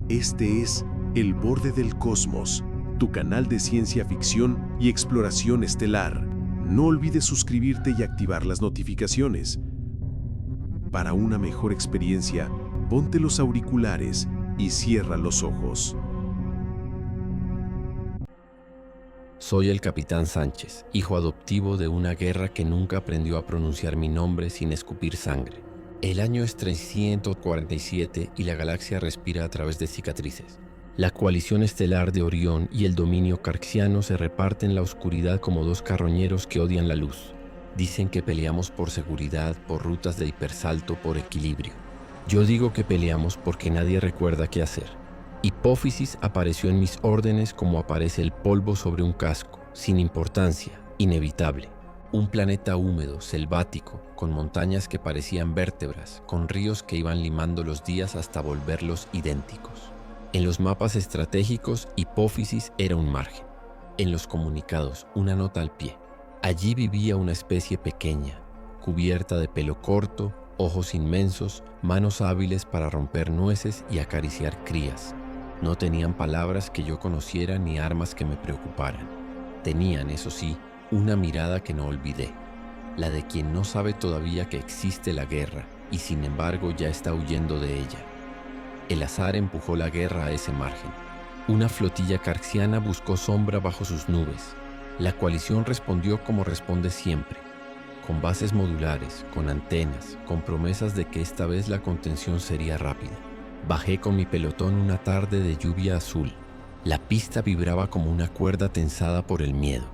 Este es El Borde del Cosmos, tu canal de ciencia ficción y exploración estelar. No olvides suscribirte y activar las notificaciones. Para una mejor experiencia, ponte los auriculares y cierra los ojos. Soy el Capitán Sánchez, hijo adoptivo de una guerra que nunca aprendió a pronunciar mi nombre sin escupir sangre. El año es 347 y la galaxia respira a través de cicatrices. La coalición estelar de Orión y el dominio carxiano se reparten la oscuridad como dos carroñeros que odian la luz. Dicen que peleamos por seguridad, por rutas de hipersalto, por equilibrio. Yo digo que peleamos porque nadie recuerda qué hacer. Hipófisis apareció en mis órdenes como aparece el polvo sobre un casco, sin importancia, inevitable. Un planeta húmedo, selvático, con montañas que parecían vértebras, con ríos que iban limando los días hasta volverlos idénticos. En los mapas estratégicos, Hipófisis era un margen. En los comunicados, una nota al pie. Allí vivía una especie pequeña, cubierta de pelo corto, ojos inmensos, manos hábiles para romper nueces y acariciar crías. No tenían palabras que yo conociera ni armas que me preocuparan. Tenían, eso sí, una mirada que no olvidé, la de quien no sabe todavía que existe la guerra y sin embargo ya está huyendo de ella. El azar empujó la guerra a ese margen. Una flotilla carxiana buscó sombra bajo sus nubes. La coalición respondió como responde siempre, con bases modulares, con antenas, con promesas de que esta vez la contención sería rápida. Bajé con mi pelotón una tarde de lluvia azul. La pista vibraba como una cuerda tensada por el miedo.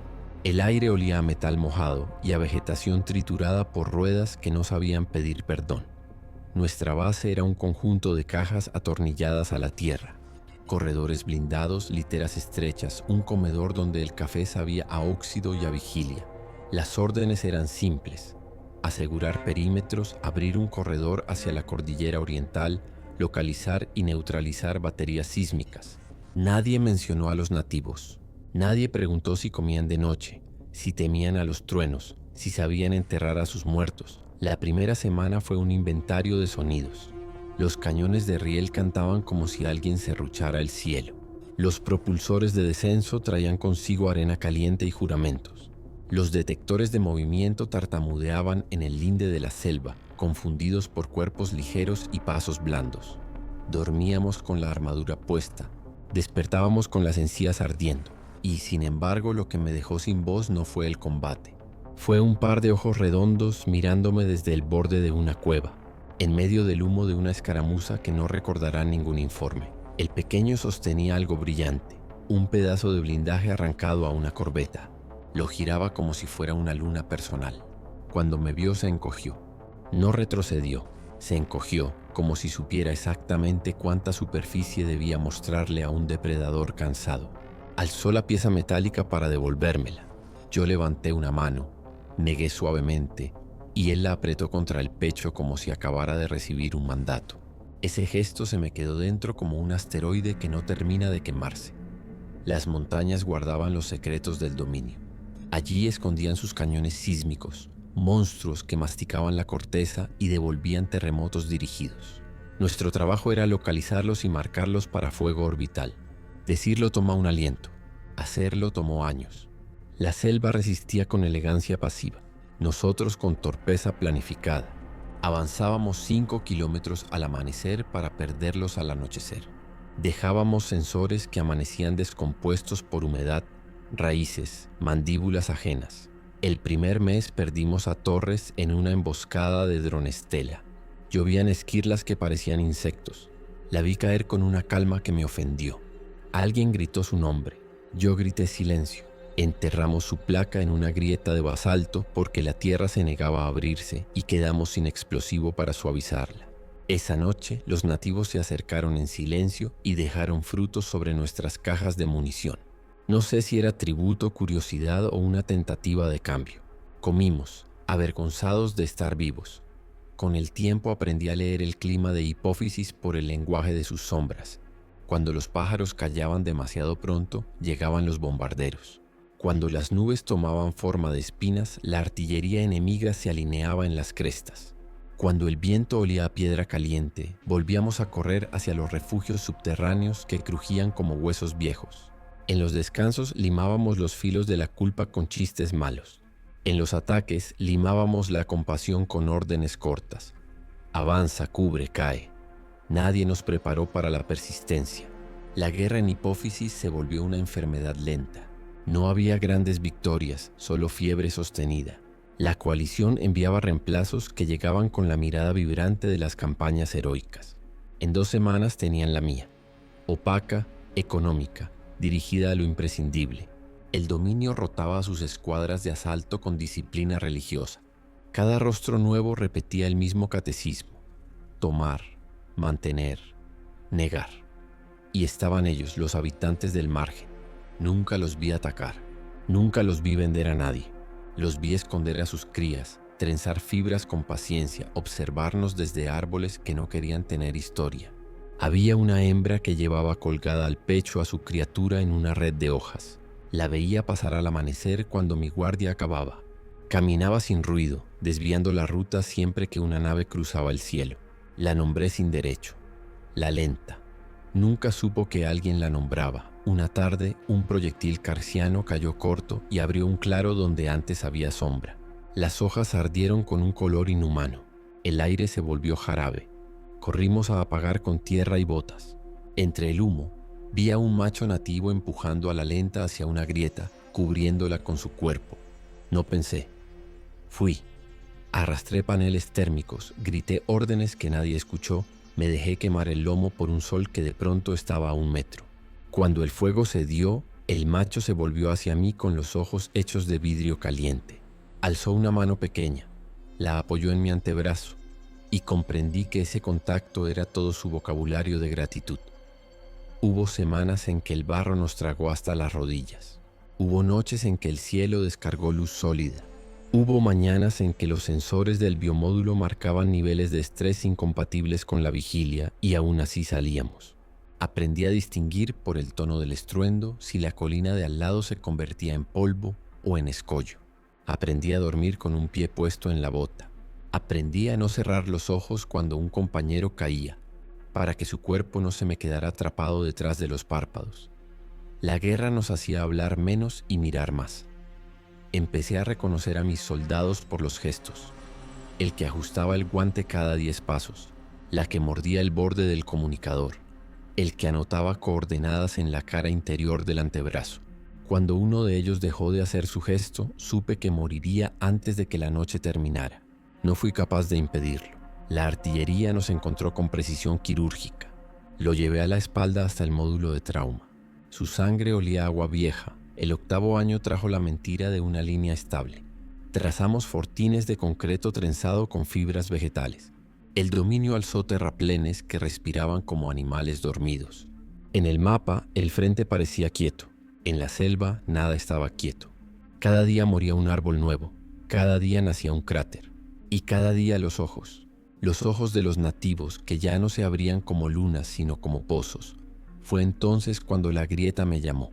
El aire olía a metal mojado y a vegetación triturada por ruedas que no sabían pedir perdón. Nuestra base era un conjunto de cajas atornilladas a la tierra. Corredores blindados, literas estrechas, un comedor donde el café sabía a óxido y a vigilia. Las órdenes eran simples: asegurar perímetros, abrir un corredor hacia la cordillera oriental, localizar y neutralizar baterías sísmicas. Nadie mencionó a los nativos. Nadie preguntó si comían de noche, si temían a los truenos, si sabían enterrar a sus muertos. La primera semana fue un inventario de sonidos. Los cañones de riel cantaban como si alguien serruchara el cielo. Los propulsores de descenso traían consigo arena caliente y juramentos. Los detectores de movimiento tartamudeaban en el linde de la selva, confundidos por cuerpos ligeros y pasos blandos. Dormíamos con la armadura puesta, despertábamos con las encías ardiendo, y sin embargo lo que me dejó sin voz no fue el combate. Fue un par de ojos redondos mirándome desde el borde de una cueva, en medio del humo de una escaramuza que no recordará ningún informe. El pequeño sostenía algo brillante, un pedazo de blindaje arrancado a una corbeta. Lo giraba como si fuera una luna personal. Cuando me vio se encogió. No retrocedió, se encogió como si supiera exactamente cuánta superficie debía mostrarle a un depredador cansado. Alzó la pieza metálica para devolvérmela. Yo levanté una mano, negué suavemente, y él la apretó contra el pecho como si acabara de recibir un mandato. Ese gesto se me quedó dentro como un asteroide que no termina de quemarse. Las montañas guardaban los secretos del dominio. Allí escondían sus cañones sísmicos, monstruos que masticaban la corteza y devolvían terremotos dirigidos. Nuestro trabajo era localizarlos y marcarlos para fuego orbital. Decirlo tomó un aliento, hacerlo tomó años. La selva resistía con elegancia pasiva, nosotros con torpeza planificada. Avanzábamos 5 kilómetros al amanecer para perderlos al anochecer. Dejábamos sensores que amanecían descompuestos por humedad, raíces, mandíbulas ajenas. El primer mes perdimos a Torres en una emboscada de Dronestela. Llovían esquirlas que parecían insectos. La vi caer con una calma que me ofendió. Alguien gritó su nombre. Yo grité silencio. Enterramos su placa en una grieta de basalto porque la tierra se negaba a abrirse y quedamos sin explosivo para suavizarla. Esa noche los nativos se acercaron en silencio y dejaron frutos sobre nuestras cajas de munición. No sé si era tributo, curiosidad o una tentativa de cambio. Comimos, avergonzados de estar vivos. Con el tiempo aprendí a leer el clima de Hipófisis por el lenguaje de sus sombras. Cuando los pájaros callaban demasiado pronto, llegaban los bombarderos. Cuando las nubes tomaban forma de espinas, la artillería enemiga se alineaba en las crestas. Cuando el viento olía a piedra caliente, volvíamos a correr hacia los refugios subterráneos que crujían como huesos viejos. En los descansos limábamos los filos de la culpa con chistes malos. En los ataques limábamos la compasión con órdenes cortas. Avanza, cubre, cae. Nadie nos preparó para la persistencia. La guerra en hipófisis se volvió una enfermedad lenta. No había grandes victorias, solo fiebre sostenida. La coalición enviaba reemplazos que llegaban con la mirada vibrante de las campañas heroicas. En 2 semanas tenían la mía, opaca, económica, dirigida a lo imprescindible. El dominio rotaba a sus escuadras de asalto con disciplina religiosa. Cada rostro nuevo repetía el mismo catecismo: tomar, mantener, negar. Y estaban ellos, los habitantes del margen. Nunca los vi atacar, nunca los vi vender a nadie. Los vi esconder a sus crías, trenzar fibras con paciencia, observarnos desde árboles que no querían tener historia. Había una hembra que llevaba colgada al pecho a su criatura en una red de hojas. La veía pasar al amanecer cuando mi guardia acababa. Caminaba sin ruido, desviando la ruta siempre que una nave cruzaba el cielo. La nombré sin derecho, la lenta. Nunca supo que alguien la nombraba. Una tarde, un proyectil carsiano cayó corto y abrió un claro donde antes había sombra. Las hojas ardieron con un color inhumano. El aire se volvió jarabe. Corrimos a apagar con tierra y botas. Entre el humo, vi a un macho nativo empujando a la lenta hacia una grieta, cubriéndola con su cuerpo. No pensé. Fui. Arrastré paneles térmicos, grité órdenes que nadie escuchó, me dejé quemar el lomo por un sol que de pronto estaba a 1 metro. Cuando el fuego se dio, el macho se volvió hacia mí con los ojos hechos de vidrio caliente. Alzó una mano pequeña, la apoyó en mi antebrazo y comprendí que ese contacto era todo su vocabulario de gratitud. Hubo semanas en que el barro nos tragó hasta las rodillas. Hubo noches en que el cielo descargó luz sólida. Hubo mañanas en que los sensores del biomódulo marcaban niveles de estrés incompatibles con la vigilia y aún así salíamos. Aprendí a distinguir por el tono del estruendo si la colina de al lado se convertía en polvo o en escollo. Aprendí a dormir con un pie puesto en la bota. Aprendí a no cerrar los ojos cuando un compañero caía, para que su cuerpo no se me quedara atrapado detrás de los párpados. La guerra nos hacía hablar menos y mirar más. Empecé a reconocer a mis soldados por los gestos. El que ajustaba el guante cada 10 pasos, la que mordía el borde del comunicador, el que anotaba coordenadas en la cara interior del antebrazo. Cuando uno de ellos dejó de hacer su gesto, supe que moriría antes de que la noche terminara. No fui capaz de impedirlo. La artillería nos encontró con precisión quirúrgica. Lo llevé a la espalda hasta el módulo de trauma. Su sangre olía a agua vieja. El 8º año trajo la mentira de una línea estable. Trazamos fortines de concreto trenzado con fibras vegetales. El dominio alzó terraplenes que respiraban como animales dormidos. En el mapa, el frente parecía quieto. En la selva, nada estaba quieto. Cada día moría un árbol nuevo. Cada día nacía un cráter. Y cada día los ojos de los nativos que ya no se abrían como lunas sino como pozos. Fue entonces cuando la grieta me llamó.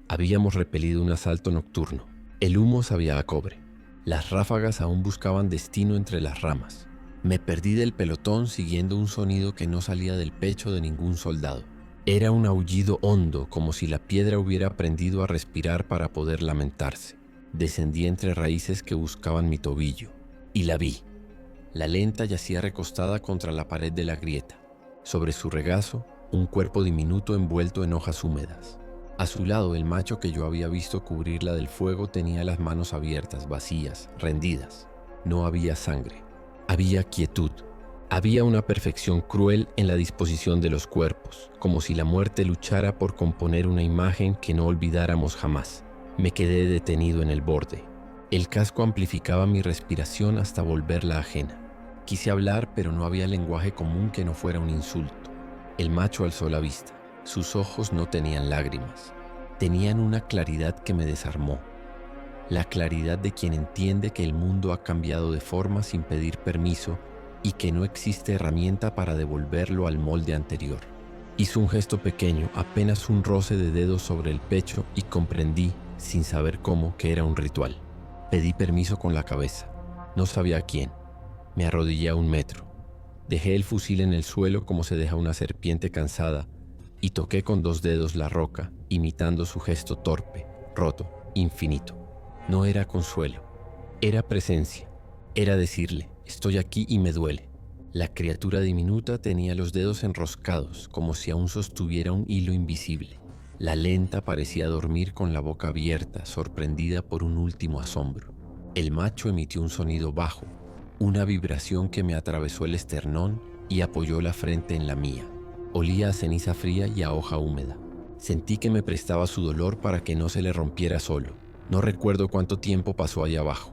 Habíamos repelido un asalto nocturno. El humo sabía a cobre. Las ráfagas aún buscaban destino entre las ramas. Me perdí del pelotón siguiendo un sonido que no salía del pecho de ningún soldado. Era un aullido hondo, como si la piedra hubiera aprendido a respirar para poder lamentarse. Descendí entre raíces que buscaban mi tobillo. Y la vi. La lenta yacía recostada contra la pared de la grieta. Sobre su regazo, un cuerpo diminuto envuelto en hojas húmedas. A su lado, el macho que yo había visto cubrirla del fuego tenía las manos abiertas, vacías, rendidas. No había sangre. Había quietud. Había una perfección cruel en la disposición de los cuerpos, como si la muerte luchara por componer una imagen que no olvidáramos jamás. Me quedé detenido en el borde. El casco amplificaba mi respiración hasta volverla ajena. Quise hablar, pero no había lenguaje común que no fuera un insulto. El macho alzó la vista. Sus ojos no tenían lágrimas. Tenían una claridad que me desarmó. La claridad de quien entiende que el mundo ha cambiado de forma sin pedir permiso y que no existe herramienta para devolverlo al molde anterior. Hizo un gesto pequeño, apenas un roce de dedos sobre el pecho y comprendí, sin saber cómo, que era un ritual. Pedí permiso con la cabeza. No sabía a quién. Me arrodillé a 1 metro. Dejé el fusil en el suelo como se deja una serpiente cansada y toqué con 2 dedos la roca, imitando su gesto torpe, roto, infinito. No era consuelo, era presencia. Era decirle, estoy aquí y me duele. La criatura diminuta tenía los dedos enroscados, como si aún sostuviera un hilo invisible. La lenta parecía dormir con la boca abierta, sorprendida por un último asombro. El macho emitió un sonido bajo, una vibración que me atravesó el esternón y apoyó la frente en la mía. Olía a ceniza fría y a hoja húmeda. Sentí que me prestaba su dolor para que no se le rompiera solo. No recuerdo cuánto tiempo pasó allá abajo.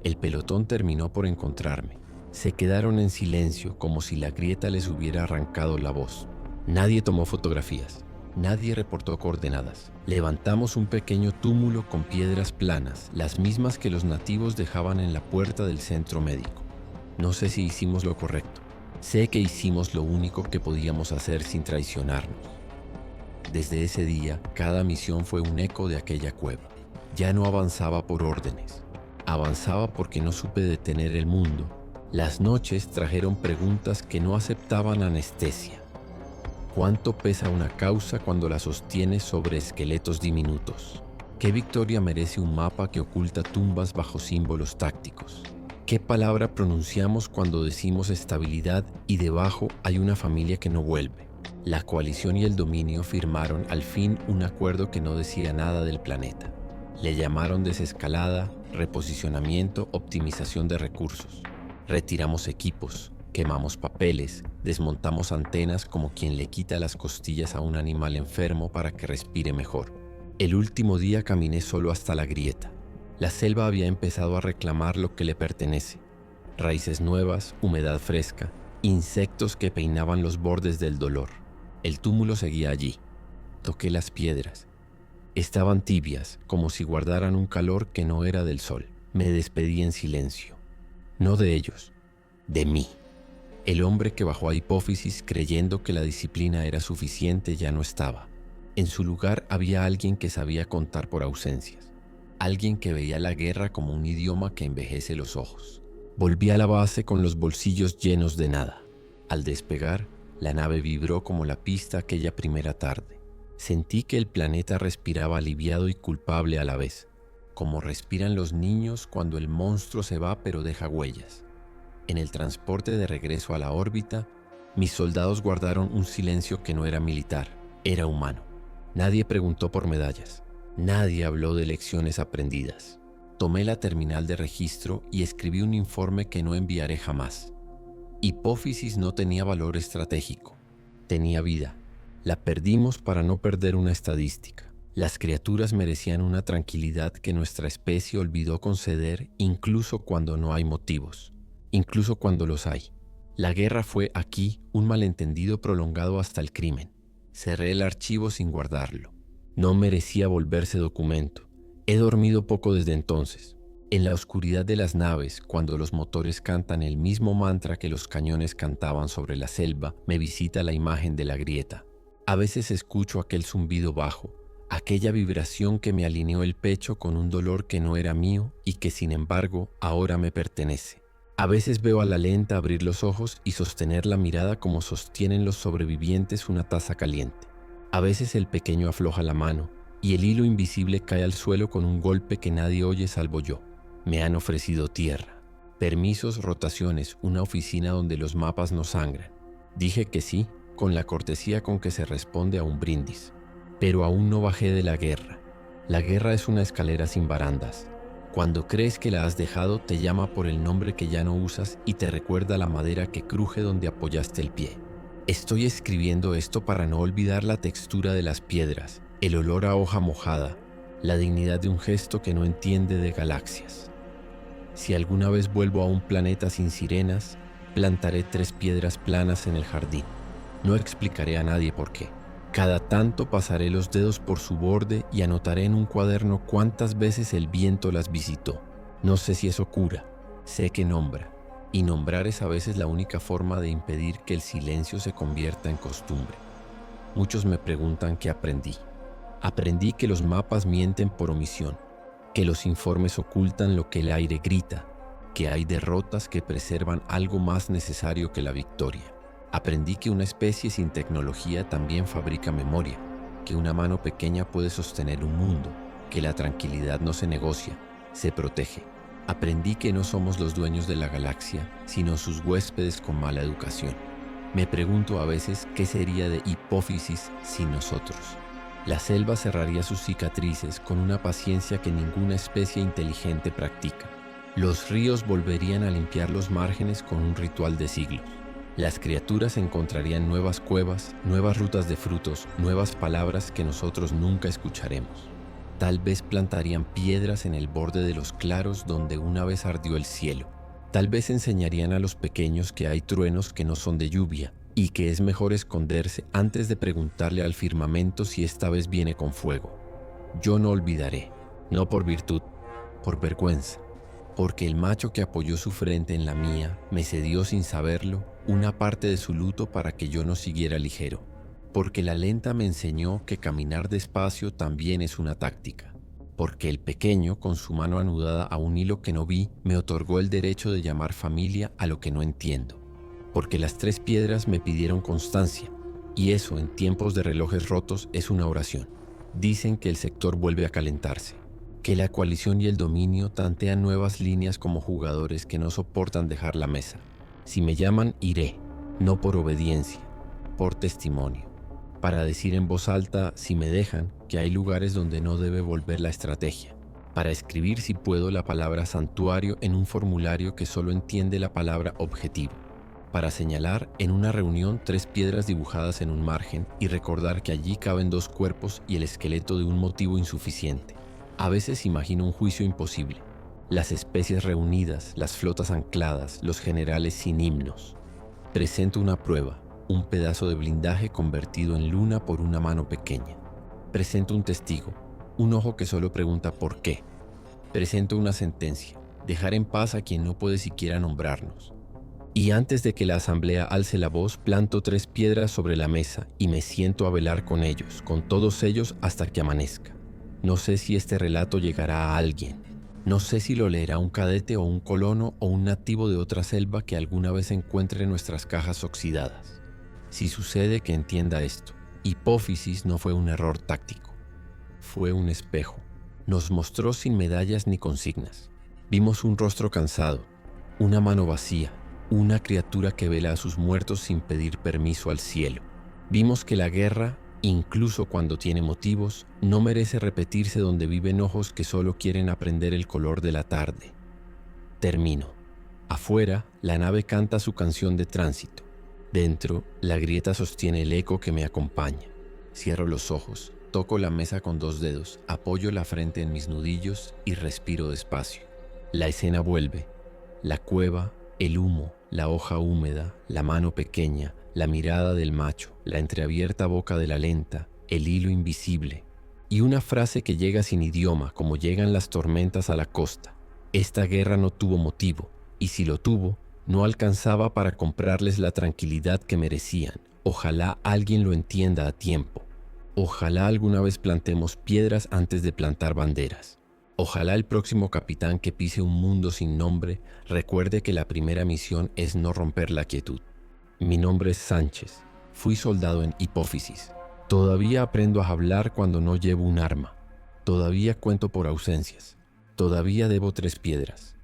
El pelotón terminó por encontrarme. Se quedaron en silencio como si la grieta les hubiera arrancado la voz. Nadie tomó fotografías. Nadie reportó coordenadas. Levantamos un pequeño túmulo con piedras planas, las mismas que los nativos dejaban en la puerta del centro médico. No sé si hicimos lo correcto. Sé que hicimos lo único que podíamos hacer sin traicionarnos. Desde ese día, cada misión fue un eco de aquella cueva. Ya no avanzaba por órdenes. Avanzaba porque no supe detener el mundo. Las noches trajeron preguntas que no aceptaban anestesia. ¿Cuánto pesa una causa cuando la sostienes sobre esqueletos diminutos? ¿Qué victoria merece un mapa que oculta tumbas bajo símbolos tácticos? ¿Qué palabra pronunciamos cuando decimos estabilidad y debajo hay una familia que no vuelve? La coalición y el dominio firmaron al fin un acuerdo que no decía nada del planeta. Le llamaron desescalada, reposicionamiento, optimización de recursos. Retiramos equipos, quemamos papeles, desmontamos antenas como quien le quita las costillas a un animal enfermo para que respire mejor. El último día caminé solo hasta la grieta. La selva había empezado a reclamar lo que le pertenece. Raíces nuevas, humedad fresca, insectos que peinaban los bordes del dolor. El túmulo seguía allí. Toqué las piedras. Estaban tibias, como si guardaran un calor que no era del sol. Me despedí en silencio. No de ellos, de mí. El hombre que bajó a Hipófisis creyendo que la disciplina era suficiente ya no estaba. En su lugar había alguien que sabía contar por ausencias. Alguien que veía la guerra como un idioma que envejece los ojos. Volví a la base con los bolsillos llenos de nada. Al despegar, la nave vibró como la pista aquella primera tarde. Sentí que el planeta respiraba aliviado y culpable a la vez, como respiran los niños cuando el monstruo se va pero deja huellas. En el transporte de regreso a la órbita, mis soldados guardaron un silencio que no era militar, era humano. Nadie preguntó por medallas, nadie habló de lecciones aprendidas. Tomé la terminal de registro y escribí un informe que no enviaré jamás. Hipófisis no tenía valor estratégico, tenía vida. La perdimos para no perder una estadística. Las criaturas merecían una tranquilidad que nuestra especie olvidó conceder incluso cuando no hay motivos, incluso cuando los hay. La guerra fue aquí un malentendido prolongado hasta el crimen. Cerré el archivo sin guardarlo. No merecía volverse documento. He dormido poco desde entonces. En la oscuridad de las naves, cuando los motores cantan el mismo mantra que los cañones cantaban sobre la selva, me visita la imagen de la grieta. A veces escucho aquel zumbido bajo, aquella vibración que me alineó el pecho con un dolor que no era mío y que sin embargo ahora me pertenece. A veces veo a la lenta abrir los ojos y sostener la mirada como sostienen los sobrevivientes una taza caliente. A veces el pequeño afloja la mano y el hilo invisible cae al suelo con un golpe que nadie oye salvo yo. Me han ofrecido tierra, permisos, rotaciones, una oficina donde los mapas no sangran. Dije que sí, con la cortesía con que se responde a un brindis. Pero aún no bajé de la guerra. La guerra es una escalera sin barandas. Cuando crees que la has dejado, te llama por el nombre que ya no usas y te recuerda la madera que cruje donde apoyaste el pie. Estoy escribiendo esto para no olvidar la textura de las piedras, el olor a hoja mojada, la dignidad de un gesto que no entiende de galaxias. Si alguna vez vuelvo a un planeta sin sirenas, plantaré 3 piedras planas en el jardín. No explicaré a nadie por qué. Cada tanto pasaré los dedos por su borde y anotaré en un cuaderno cuántas veces el viento las visitó. No sé si eso cura, sé que nombra. Y nombrar es a veces la única forma de impedir que el silencio se convierta en costumbre. Muchos me preguntan qué aprendí. Aprendí que los mapas mienten por omisión, que los informes ocultan lo que el aire grita, que hay derrotas que preservan algo más necesario que la victoria. Aprendí que una especie sin tecnología también fabrica memoria, que una mano pequeña puede sostener un mundo, que la tranquilidad no se negocia, se protege. Aprendí que no somos los dueños de la galaxia, sino sus huéspedes con mala educación. Me pregunto a veces qué sería de Hipófisis sin nosotros. La selva cerraría sus cicatrices con una paciencia que ninguna especie inteligente practica. Los ríos volverían a limpiar los márgenes con un ritual de siglos. Las criaturas encontrarían nuevas cuevas, nuevas rutas de frutos, nuevas palabras que nosotros nunca escucharemos. Tal vez plantarían piedras en el borde de los claros donde una vez ardió el cielo. Tal vez enseñarían a los pequeños que hay truenos que no son de lluvia y que es mejor esconderse antes de preguntarle al firmamento si esta vez viene con fuego. Yo no olvidaré, no por virtud, por vergüenza, porque el macho que apoyó su frente en la mía me cedió sin saberlo una parte de su luto para que yo no siguiera ligero, porque la lenta me enseñó que caminar despacio también es una táctica, porque el pequeño, con su mano anudada a un hilo que no vi, me otorgó el derecho de llamar familia a lo que no entiendo, porque las 3 piedras me pidieron constancia, y eso en tiempos de relojes rotos es una oración. Dicen que el sector vuelve a calentarse, que la coalición y el dominio tantean nuevas líneas como jugadores que no soportan dejar la mesa. Si me llaman, iré, no por obediencia, por testimonio, para decir en voz alta, si me dejan, que hay lugares donde no debe volver la estrategia, para escribir si puedo la palabra santuario en un formulario que solo entiende la palabra objetivo, para señalar en una reunión 3 piedras dibujadas en un margen y recordar que allí caben 2 cuerpos y el esqueleto de un motivo insuficiente. A veces imagino un juicio imposible, las especies reunidas, las flotas ancladas, los generales sin himnos. Presento una prueba, un pedazo de blindaje convertido en luna por una mano pequeña. Presento un testigo, un ojo que solo pregunta ¿por qué? Presento una sentencia, dejar en paz a quien no puede siquiera nombrarnos. Y antes de que la asamblea alce la voz, planto 3 piedras sobre la mesa y me siento a velar con ellos, con todos ellos hasta que amanezca. No sé si este relato llegará a alguien. No sé si lo leerá un cadete o un colono o un nativo de otra selva que alguna vez encuentre nuestras cajas oxidadas. Si sucede, que entienda esto. Hipófisis no fue un error táctico. Fue un espejo. Nos mostró sin medallas ni consignas. Vimos un rostro cansado, una mano vacía, una criatura que vela a sus muertos sin pedir permiso al cielo. Vimos que la guerra, incluso cuando tiene motivos, no merece repetirse donde viven ojos que solo quieren aprender el color de la tarde. Termino. Afuera, la nave canta su canción de tránsito. Dentro, la grieta sostiene el eco que me acompaña. Cierro los ojos, toco la mesa con 2 dedos, apoyo la frente en mis nudillos y respiro despacio. La escena vuelve. La cueva, el humo, la hoja húmeda, la mano pequeña, la mirada del macho, la entreabierta boca de la lenta, el hilo invisible. Y una frase que llega sin idioma, como llegan las tormentas a la costa. Esta guerra no tuvo motivo, y si lo tuvo, no alcanzaba para comprarles la tranquilidad que merecían. Ojalá alguien lo entienda a tiempo. Ojalá alguna vez plantemos piedras antes de plantar banderas. Ojalá el próximo capitán que pise un mundo sin nombre recuerde que la primera misión es no romper la quietud. Mi nombre es Sánchez. Fui soldado en Hipófisis. Todavía aprendo a hablar cuando no llevo un arma. Todavía cuento por ausencias. Todavía debo 3 piedras.